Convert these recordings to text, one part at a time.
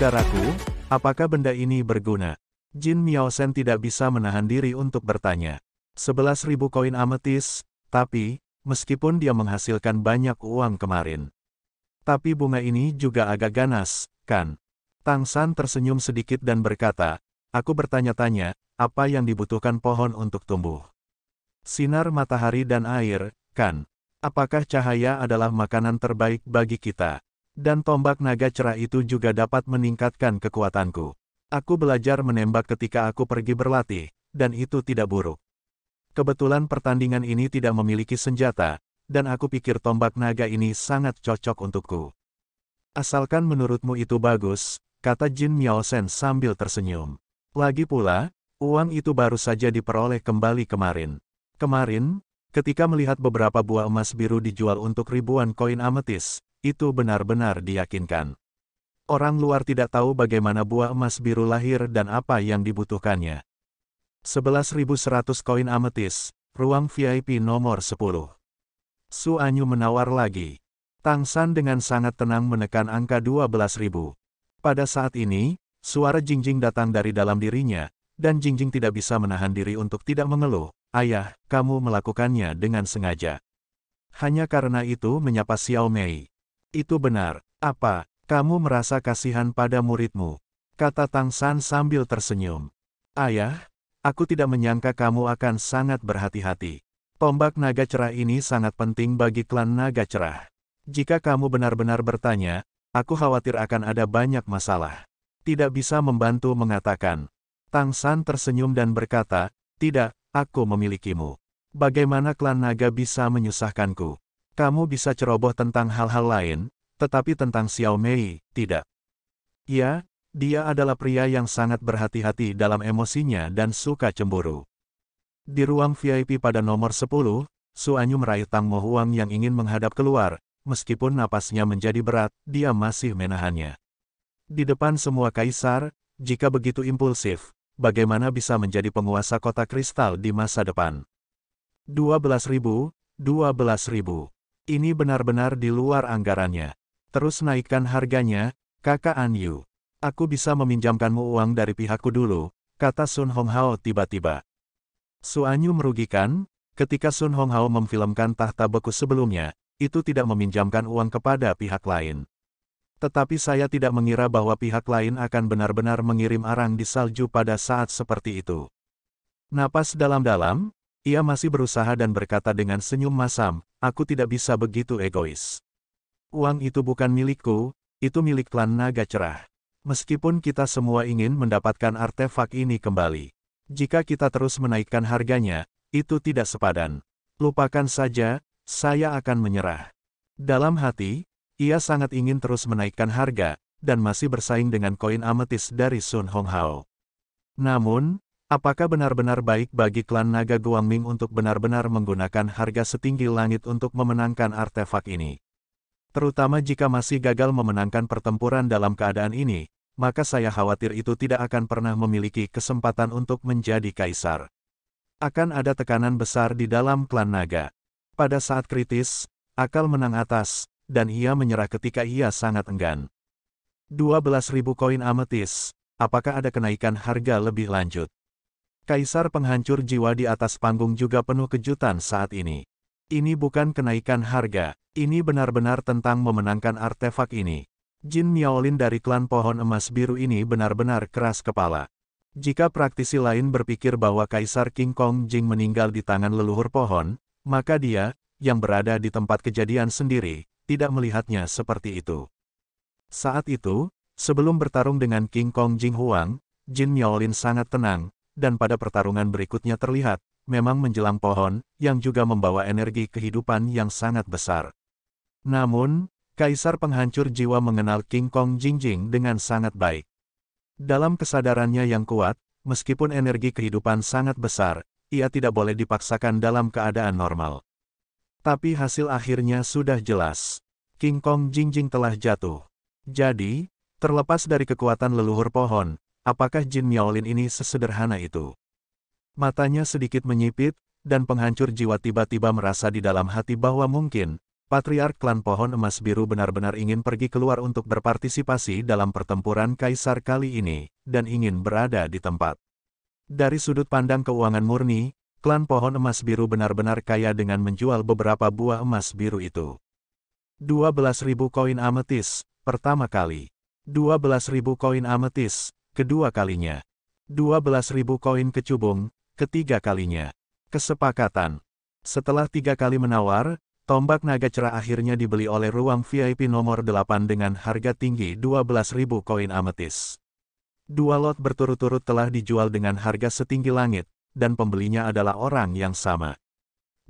Saudaraku, apakah benda ini berguna? Jin Miaosen tidak bisa menahan diri untuk bertanya. 11.000 koin ametis, tapi, meskipun dia menghasilkan banyak uang kemarin. Tapi bunga ini juga agak ganas, kan? Tang San tersenyum sedikit dan berkata, aku bertanya-tanya, apa yang dibutuhkan pohon untuk tumbuh? Sinar matahari dan air, kan? Apakah cahaya adalah makanan terbaik bagi kita? Dan tombak naga cerah itu juga dapat meningkatkan kekuatanku. Aku belajar menembak ketika aku pergi berlatih, dan itu tidak buruk. Kebetulan pertandingan ini tidak memiliki senjata, dan aku pikir tombak naga ini sangat cocok untukku. Asalkan menurutmu itu bagus, kata Jin Miaosen sambil tersenyum. Lagi pula, uang itu baru saja diperoleh kembali kemarin. Kemarin, ketika melihat beberapa buah emas biru dijual untuk ribuan koin ametis, itu benar-benar diyakinkan. Orang luar tidak tahu bagaimana buah emas biru lahir dan apa yang dibutuhkannya. 11.100 koin ametis, ruang VIP nomor 10. Su Anyu menawar lagi. Tang San dengan sangat tenang menekan angka 12.000. Pada saat ini, suara Jingjing datang dari dalam dirinya, dan Jingjing tidak bisa menahan diri untuk tidak mengeluh. Ayah, kamu melakukannya dengan sengaja. Hanya karena itu menyapa Xiao Mei. Itu benar. Apa, kamu merasa kasihan pada muridmu? Kata Tang San sambil tersenyum. Ayah, aku tidak menyangka kamu akan sangat berhati-hati. Tombak naga cerah ini sangat penting bagi klan naga cerah. Jika kamu benar-benar bertanya, aku khawatir akan ada banyak masalah. Tidak bisa membantu mengatakan. Tang San tersenyum dan berkata, tidak, aku memilikimu. Bagaimana klan naga bisa menyusahkanku? Kamu bisa ceroboh tentang hal-hal lain, tetapi tentang Xiao Mei, tidak. Ya, dia adalah pria yang sangat berhati-hati dalam emosinya dan suka cemburu. Di ruang VIP pada nomor 10, Su Anyu meraih Tang Mo Huang yang ingin menghadap keluar, meskipun napasnya menjadi berat, dia masih menahannya. Di depan semua kaisar, jika begitu impulsif, bagaimana bisa menjadi penguasa kota kristal di masa depan? 12.000, 12.000. Ini benar-benar di luar anggarannya. Terus naikkan harganya, kakak Anyu. Aku bisa meminjamkanmu uang dari pihakku dulu, kata Sun Honghao tiba-tiba. Su Anyu merugikan, ketika Sun Honghao memfilmkan tahta beku sebelumnya, itu tidak meminjamkan uang kepada pihak lain. Tetapi saya tidak mengira bahwa pihak lain akan benar-benar mengirim arang di salju pada saat seperti itu. Napas dalam-dalam, ia masih berusaha dan berkata dengan senyum masam, aku tidak bisa begitu egois. Uang itu bukan milikku, itu milik klan naga cerah. Meskipun kita semua ingin mendapatkan artefak ini kembali. Jika kita terus menaikkan harganya, itu tidak sepadan. Lupakan saja, saya akan menyerah. Dalam hati, ia sangat ingin terus menaikkan harga, dan masih bersaing dengan koin ametis dari Sun Honghao. Namun, apakah benar-benar baik bagi klan naga Guangming untuk benar-benar menggunakan harga setinggi langit untuk memenangkan artefak ini? Terutama jika masih gagal memenangkan pertempuran dalam keadaan ini, maka saya khawatir itu tidak akan pernah memiliki kesempatan untuk menjadi kaisar. Akan ada tekanan besar di dalam klan naga. Pada saat kritis, akal menang atas, dan ia menyerah ketika ia sangat enggan. 12.000 koin ametis, apakah ada kenaikan harga lebih lanjut? Kaisar penghancur jiwa di atas panggung juga penuh kejutan saat ini. Ini bukan kenaikan harga, ini benar-benar tentang memenangkan artefak ini. Jin Miaolin dari klan pohon emas biru ini benar-benar keras kepala. Jika praktisi lain berpikir bahwa Kaisar King Kong Jing meninggal di tangan leluhur pohon, maka dia, yang berada di tempat kejadian sendiri, tidak melihatnya seperti itu. Saat itu, sebelum bertarung dengan King Kong Jing Huang, Jin Miaolin sangat tenang, dan pada pertarungan berikutnya terlihat, memang menjelang pohon, yang juga membawa energi kehidupan yang sangat besar. Namun, Kaisar penghancur jiwa mengenal King Kong Jingjing dengan sangat baik. Dalam kesadarannya yang kuat, meskipun energi kehidupan sangat besar, ia tidak boleh dipaksakan dalam keadaan normal. Tapi hasil akhirnya sudah jelas. King Kong Jingjing telah jatuh. Jadi, terlepas dari kekuatan leluhur pohon, apakah Jin Miaolin ini sesederhana itu? Matanya sedikit menyipit, dan penghancur jiwa tiba-tiba merasa di dalam hati bahwa mungkin, Patriark klan Pohon Emas Biru benar-benar ingin pergi keluar untuk berpartisipasi dalam pertempuran kaisar kali ini, dan ingin berada di tempat. Dari sudut pandang keuangan murni, klan Pohon Emas Biru benar-benar kaya dengan menjual beberapa buah emas biru itu. 12.000 koin ametis, pertama kali. 12.000 koin ametis, kedua kalinya. 12.000 koin kecubung, ketiga kalinya. Kesepakatan. Setelah 3 kali menawar, tombak naga cerah akhirnya dibeli oleh ruang VIP nomor 8 dengan harga tinggi 12.000 koin ametis. 2 lot berturut-turut telah dijual dengan harga setinggi langit, dan pembelinya adalah orang yang sama.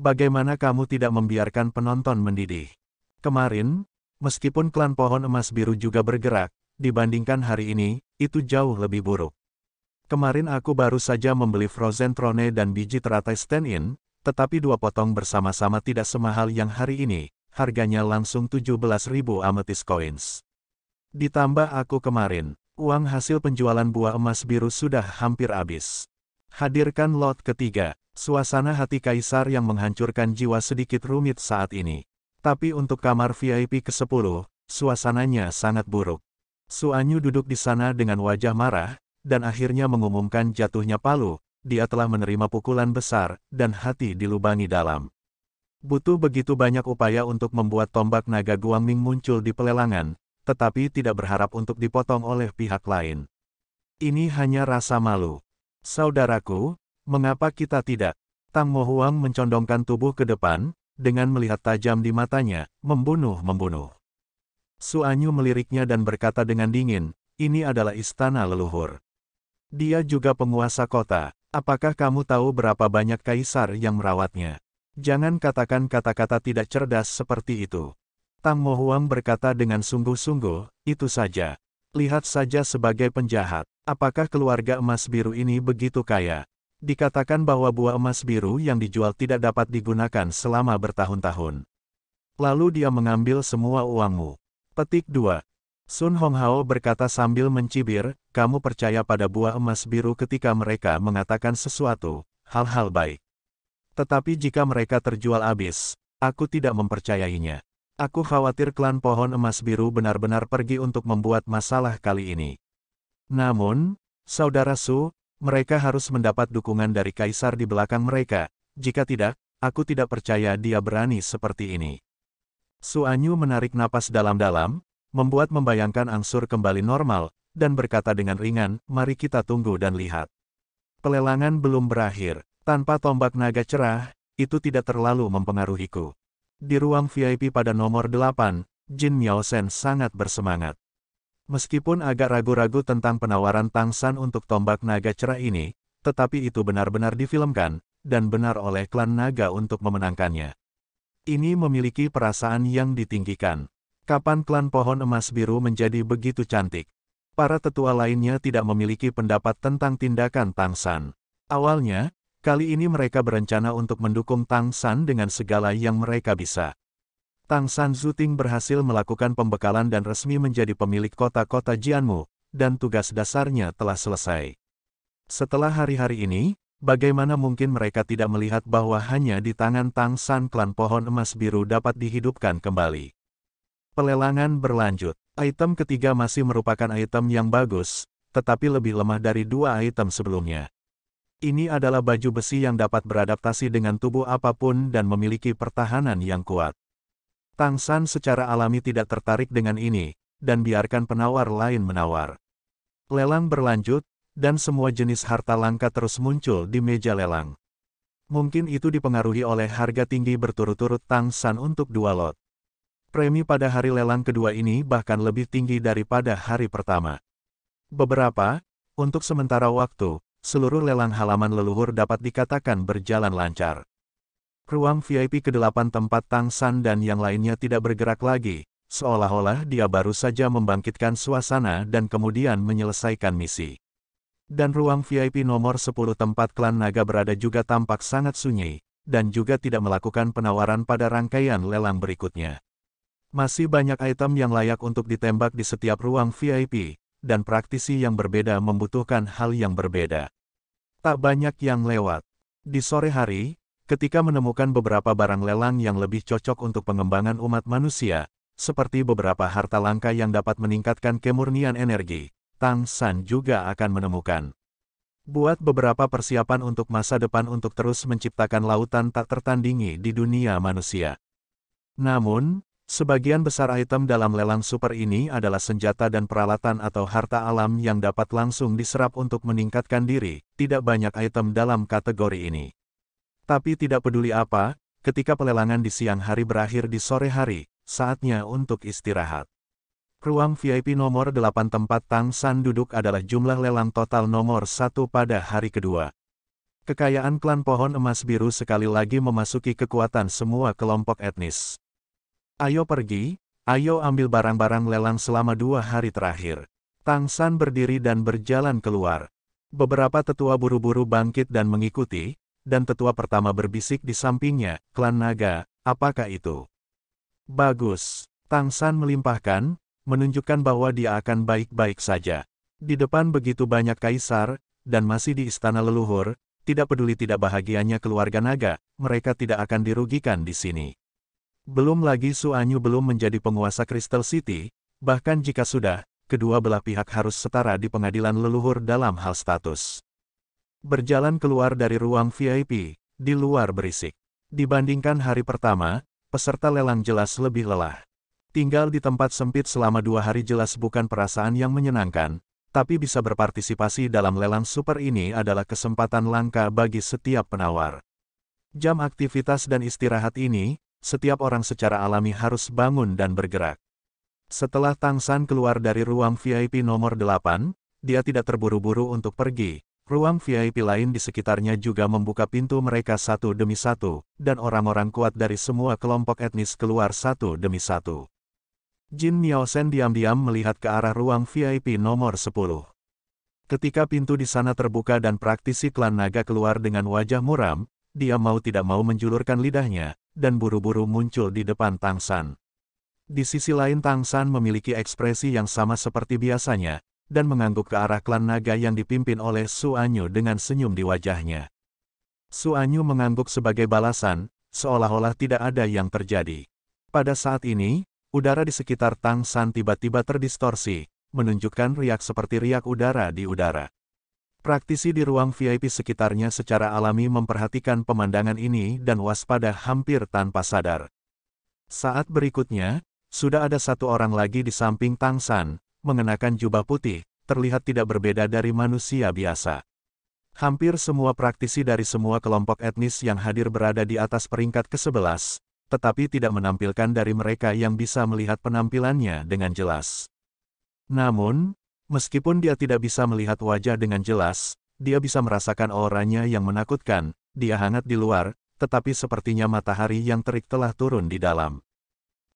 Bagaimana kamu tidak membiarkan penonton mendidih? Kemarin, meskipun klan Pohon Emas Biru juga bergerak, dibandingkan hari ini, itu jauh lebih buruk. Kemarin aku baru saja membeli Frozen Throne dan biji teratai stand-in, tetapi 2 potong bersama-sama tidak semahal yang hari ini, harganya langsung 17.000 amethyst coins. Ditambah aku kemarin, uang hasil penjualan buah emas biru sudah hampir habis. Hadirkan lot ketiga, suasana hati kaisar yang menghancurkan jiwa sedikit rumit saat ini. Tapi untuk kamar VIP ke-10, suasananya sangat buruk. Suanyu duduk di sana dengan wajah marah, dan akhirnya mengumumkan jatuhnya palu. Dia telah menerima pukulan besar, dan hati dilubangi dalam. Butuh begitu banyak upaya untuk membuat tombak naga Guangming muncul di pelelangan, tetapi tidak berharap untuk dipotong oleh pihak lain. Ini hanya rasa malu. Saudaraku, mengapa kita tidak? Tang Mohuang mencondongkan tubuh ke depan, dengan melihat tajam di matanya, membunuh. Suanyu meliriknya dan berkata dengan dingin, ini adalah istana leluhur. Dia juga penguasa kota. Apakah kamu tahu berapa banyak kaisar yang merawatnya? Jangan katakan kata-kata tidak cerdas seperti itu. Tang Mohuang berkata dengan sungguh-sungguh, itu saja. Lihat saja sebagai penjahat. Apakah keluarga emas biru ini begitu kaya? Dikatakan bahwa buah emas biru yang dijual tidak dapat digunakan selama bertahun-tahun. Lalu dia mengambil semua uangmu. Petik 2. Sun Honghao berkata sambil mencibir, kamu percaya pada buah emas biru ketika mereka mengatakan sesuatu, hal-hal baik. Tetapi jika mereka terjual habis, aku tidak mempercayainya. Aku khawatir klan Pohon Emas Biru benar-benar pergi untuk membuat masalah kali ini. Namun, saudara Su, mereka harus mendapat dukungan dari kaisar di belakang mereka, jika tidak, aku tidak percaya dia berani seperti ini. Suanyu menarik napas dalam-dalam, membayangkan angsur kembali normal, dan berkata dengan ringan, mari kita tunggu dan lihat. Pelelangan belum berakhir, tanpa tombak naga cerah, itu tidak terlalu mempengaruhiku. Di ruang VIP pada nomor 8, Jin Miaosen sangat bersemangat. Meskipun agak ragu-ragu tentang penawaran Tang San untuk tombak naga cerah ini, tetapi itu benar-benar difilmkan, dan benar oleh klan naga untuk memenangkannya. Ini memiliki perasaan yang ditinggikan. Kapan klan Pohon Emas Biru menjadi begitu cantik? Para tetua lainnya tidak memiliki pendapat tentang tindakan Tang San. Awalnya, kali ini mereka berencana untuk mendukung Tang San dengan segala yang mereka bisa. Tang San Zuting berhasil melakukan pembekalan dan resmi menjadi pemilik kota-kota Jianmu, dan tugas dasarnya telah selesai. Setelah hari-hari ini, bagaimana mungkin mereka tidak melihat bahwa hanya di tangan Tang San klan Pohon Emas Biru dapat dihidupkan kembali. Pelelangan berlanjut. Item ketiga masih merupakan item yang bagus, tetapi lebih lemah dari 2 item sebelumnya. Ini adalah baju besi yang dapat beradaptasi dengan tubuh apapun dan memiliki pertahanan yang kuat. Tang San secara alami tidak tertarik dengan ini, dan biarkan penawar lain menawar. Lelang berlanjut, dan semua jenis harta langka terus muncul di meja lelang. Mungkin itu dipengaruhi oleh harga tinggi berturut-turut Tang San untuk 2 lot. Premi pada hari lelang kedua ini bahkan lebih tinggi daripada hari pertama. Untuk sementara waktu, seluruh lelang halaman leluhur dapat dikatakan berjalan lancar. Ruang VIP ke-8 tempat Tang San dan yang lainnya tidak bergerak lagi, seolah-olah dia baru saja membangkitkan suasana dan kemudian menyelesaikan misi. Dan ruang VIP nomor 10 tempat klan naga berada juga tampak sangat sunyi, dan juga tidak melakukan penawaran pada rangkaian lelang berikutnya. Masih banyak item yang layak untuk ditembak di setiap ruang VIP, dan praktisi yang berbeda membutuhkan hal yang berbeda. Tak banyak yang lewat. Di sore hari, ketika menemukan beberapa barang lelang yang lebih cocok untuk pengembangan umat manusia, seperti beberapa harta langka yang dapat meningkatkan kemurnian energi, Tang San juga akan menemukan. Buat beberapa persiapan untuk masa depan untuk terus menciptakan lautan tak tertandingi di dunia manusia. Namun, sebagian besar item dalam lelang super ini adalah senjata dan peralatan atau harta alam yang dapat langsung diserap untuk meningkatkan diri, tidak banyak item dalam kategori ini. Tapi tidak peduli apa, ketika pelelangan di siang hari berakhir di sore hari, saatnya untuk istirahat. Ruang VIP nomor 8 tempat Tang San duduk adalah jumlah lelang total nomor 1 pada hari kedua. Kekayaan klan pohon emas biru sekali lagi memasuki kekuatan semua kelompok etnis. Ayo pergi, ayo ambil barang-barang lelang selama 2 hari terakhir. Tang San berdiri dan berjalan keluar. Beberapa tetua buru-buru bangkit dan mengikuti, dan tetua pertama berbisik di sampingnya, klan naga, apakah itu? Bagus, Tang San melimpahkan, menunjukkan bahwa dia akan baik-baik saja. Di depan begitu banyak kaisar, dan masih di istana leluhur, tidak peduli tidak bahagianya keluarga naga, mereka tidak akan dirugikan di sini. Belum lagi Su Anyu belum menjadi penguasa Crystal City, bahkan jika sudah, kedua belah pihak harus setara di pengadilan leluhur dalam hal status. Berjalan keluar dari ruang VIP, di luar berisik. Dibandingkan hari pertama, peserta lelang jelas lebih lelah. Tinggal di tempat sempit selama 2 hari jelas bukan perasaan yang menyenangkan, tapi bisa berpartisipasi dalam lelang super ini adalah kesempatan langka bagi setiap penawar. Jam aktivitas dan istirahat ini, setiap orang secara alami harus bangun dan bergerak. Setelah Tang San keluar dari ruang VIP nomor 8, dia tidak terburu-buru untuk pergi. Ruang VIP lain di sekitarnya juga membuka pintu mereka satu demi satu, dan orang-orang kuat dari semua kelompok etnis keluar satu demi satu. Jin Miaosen diam-diam melihat ke arah ruang VIP nomor 10. Ketika pintu di sana terbuka dan praktisi klan naga keluar dengan wajah muram, dia mau tidak mau menjulurkan lidahnya, dan buru-buru muncul di depan Tang San. Di sisi lain Tang San memiliki ekspresi yang sama seperti biasanya, dan mengangguk ke arah klan naga yang dipimpin oleh Su Anyu dengan senyum di wajahnya. Su Anyu mengangguk sebagai balasan, seolah-olah tidak ada yang terjadi. Pada saat ini, udara di sekitar Tang San tiba-tiba terdistorsi, menunjukkan riak seperti riak udara di udara. Praktisi di ruang VIP sekitarnya secara alami memperhatikan pemandangan ini dan waspada hampir tanpa sadar. Saat berikutnya, sudah ada satu orang lagi di samping Tang San, mengenakan jubah putih, terlihat tidak berbeda dari manusia biasa. Hampir semua praktisi dari semua kelompok etnis yang hadir berada di atas peringkat ke-11, tetapi tidak menampilkan dari mereka yang bisa melihat penampilannya dengan jelas. Namun, meskipun dia tidak bisa melihat wajah dengan jelas, dia bisa merasakan auranya yang menakutkan, dia hangat di luar, tetapi sepertinya matahari yang terik telah turun di dalam.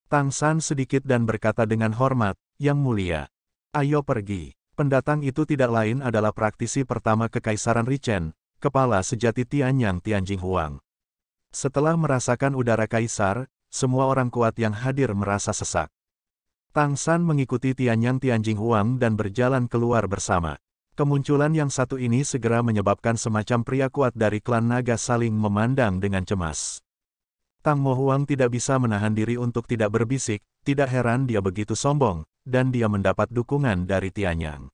Tang San sedikit dan berkata dengan hormat, "Yang mulia, ayo pergi." Pendatang itu tidak lain adalah praktisi pertama Kekaisaran Richen, kepala sejati Tianyang Tianjing Huang. Setelah merasakan udara kaisar, semua orang kuat yang hadir merasa sesak. Tang San mengikuti Tianyang Tianjing Huang dan berjalan keluar bersama. Kemunculan yang satu ini segera menyebabkan semacam pria kuat dari klan naga saling memandang dengan cemas. Tang Mo Huang tidak bisa menahan diri untuk tidak berbisik, tidak heran dia begitu sombong, dan dia mendapat dukungan dari Tianyang.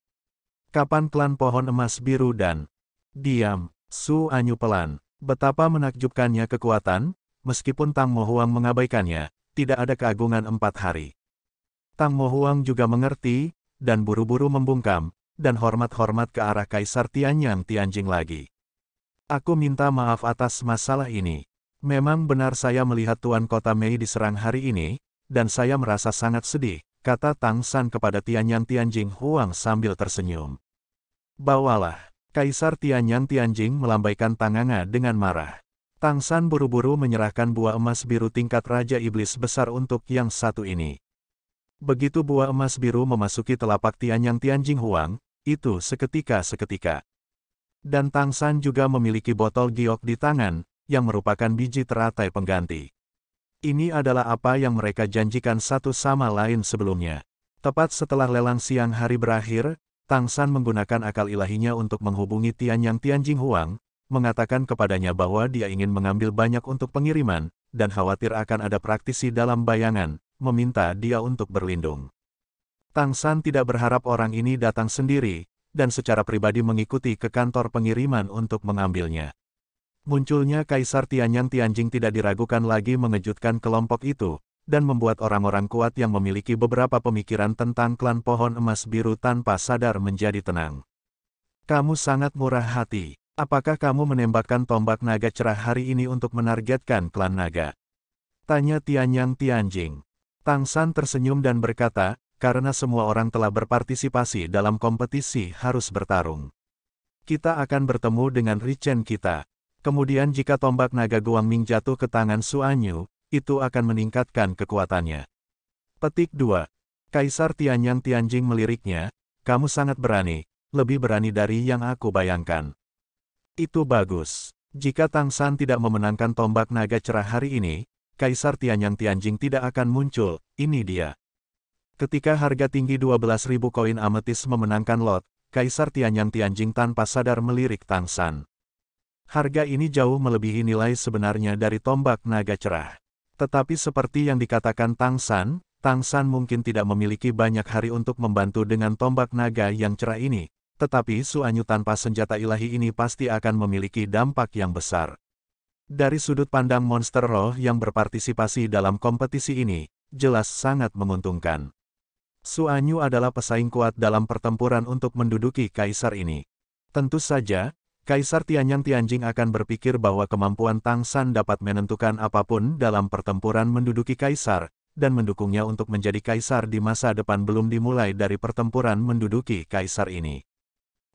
Kapan klan pohon emas biru dan... Diam, Su Anyu pelan. Betapa menakjubkannya kekuatan, meskipun Tang Mo Huang mengabaikannya, tidak ada keagungan 4 hari. Tang Mo Huang juga mengerti, dan buru-buru membungkam, dan hormat-hormat ke arah Kaisar Tianyang Tianjing lagi. Aku minta maaf atas masalah ini. Memang benar saya melihat Tuan Kota Mei diserang hari ini, dan saya merasa sangat sedih, kata Tang San kepada Tianyang Tianjing Huang sambil tersenyum. Bawalah. Kaisar Tianyang Tianjing melambaikan tangannya dengan marah. Tang San buru-buru menyerahkan buah emas biru tingkat Raja Iblis besar untuk yang satu ini. Begitu buah emas biru memasuki telapak Tianyang Tianjing Huang, itu seketika. Dan Tang San juga memiliki botol giok di tangan, yang merupakan biji teratai pengganti. Ini adalah apa yang mereka janjikan satu sama lain sebelumnya. Tepat setelah lelang siang hari berakhir, Tang San menggunakan akal ilahinya untuk menghubungi Tianyang Tianjing Huang, mengatakan kepadanya bahwa dia ingin mengambil banyak untuk pengiriman, dan khawatir akan ada praktisi dalam bayangan, meminta dia untuk berlindung. Tang San tidak berharap orang ini datang sendiri, dan secara pribadi mengikuti ke kantor pengiriman untuk mengambilnya. Munculnya Kaisar Tianyang Tianjing tidak diragukan lagi mengejutkan kelompok itu, dan membuat orang-orang kuat yang memiliki beberapa pemikiran tentang klan pohon emas biru tanpa sadar menjadi tenang. Kamu sangat murah hati. Apakah kamu menembakkan tombak naga cerah hari ini untuk menargetkan klan naga? Tanya Tianyang Tianjing. Tang San tersenyum dan berkata, karena semua orang telah berpartisipasi dalam kompetisi harus bertarung. Kita akan bertemu dengan Richen kita. Kemudian jika tombak naga Guangming jatuh ke tangan Suanyu, itu akan meningkatkan kekuatannya. Petik 2. Kaisar Tianyang Tianjing meliriknya, kamu sangat berani, lebih berani dari yang aku bayangkan. Itu bagus. Jika Tang San tidak memenangkan tombak naga cerah hari ini, Kaisar Tianyang Tianjing tidak akan muncul, ini dia. Ketika harga tinggi 12.000 koin ametis memenangkan lot, Kaisar Tianyang Tianjing tanpa sadar melirik Tang San. Harga ini jauh melebihi nilai sebenarnya dari tombak naga cerah. Tetapi seperti yang dikatakan Tang San mungkin tidak memiliki banyak hari untuk membantu dengan tombak naga yang cerah ini, tetapi Suanyu tanpa senjata ilahi ini pasti akan memiliki dampak yang besar. Dari sudut pandang monster roh yang berpartisipasi dalam kompetisi ini, jelas sangat menguntungkan. Suanyu adalah pesaing kuat dalam pertempuran untuk menduduki kaisar ini. Tentu saja, Kaisar Tianyang Tianjing akan berpikir bahwa kemampuan Tang San dapat menentukan apapun dalam pertempuran menduduki kaisar, dan mendukungnya untuk menjadi kaisar di masa depan belum dimulai dari pertempuran menduduki kaisar ini.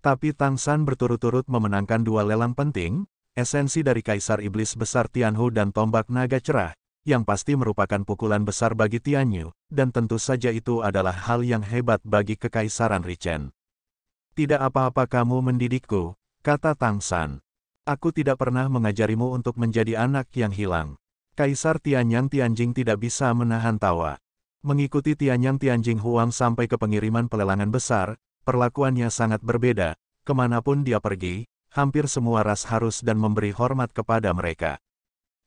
Tapi Tang San berturut-turut memenangkan dua lelang penting, esensi dari Kaisar Iblis Besar Tianhu dan Tombak Naga Cerah, yang pasti merupakan pukulan besar bagi Tianyu, dan tentu saja itu adalah hal yang hebat bagi Kekaisaran Richen. Tidak apa-apa kamu mendidikku, kata Tang San. Aku tidak pernah mengajarimu untuk menjadi anak yang hilang. Kaisar Tianyang Tianjing tidak bisa menahan tawa. Mengikuti Tianyang Tianjing Huang sampai ke pengiriman pelelangan besar, perlakuannya sangat berbeda. Kemanapun dia pergi, hampir semua ras harus dan memberi hormat kepada mereka.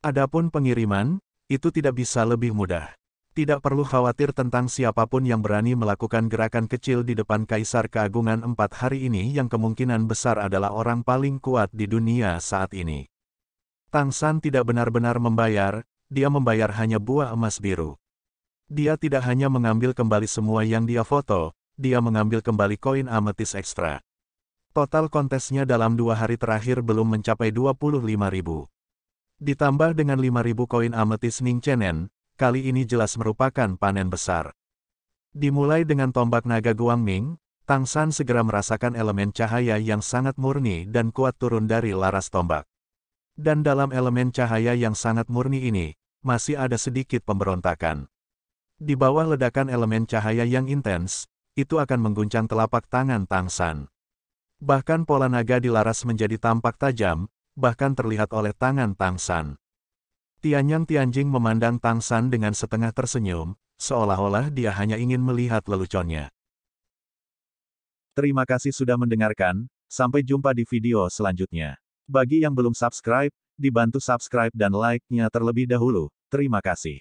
Adapun pengiriman, itu tidak bisa lebih mudah. Tidak perlu khawatir tentang siapapun yang berani melakukan gerakan kecil di depan Kaisar Keagungan 4 hari ini yang kemungkinan besar adalah orang paling kuat di dunia saat ini. Tang San tidak benar-benar membayar, dia membayar hanya buah emas biru. Dia tidak hanya mengambil kembali semua yang dia foto, dia mengambil kembali koin ametis ekstra. Total kontesnya dalam 2 hari terakhir belum mencapai 25.000. Ditambah dengan 5.000 koin ametis Ning Chenen, kali ini jelas merupakan panen besar. Dimulai dengan tombak naga Guangming, Tang San segera merasakan elemen cahaya yang sangat murni dan kuat turun dari laras tombak. Dan dalam elemen cahaya yang sangat murni ini, masih ada sedikit pemberontakan. Di bawah ledakan elemen cahaya yang intens, itu akan mengguncang telapak tangan Tang San. Bahkan pola naga di laras menjadi tampak tajam, bahkan terlihat oleh tangan Tang San. Tianyang Tianjing memandang Tang San dengan setengah tersenyum, seolah-olah dia hanya ingin melihat leluconnya. Terima kasih sudah mendengarkan, sampai jumpa di video selanjutnya. Bagi yang belum subscribe, dibantu subscribe dan like-nya terlebih dahulu. Terima kasih.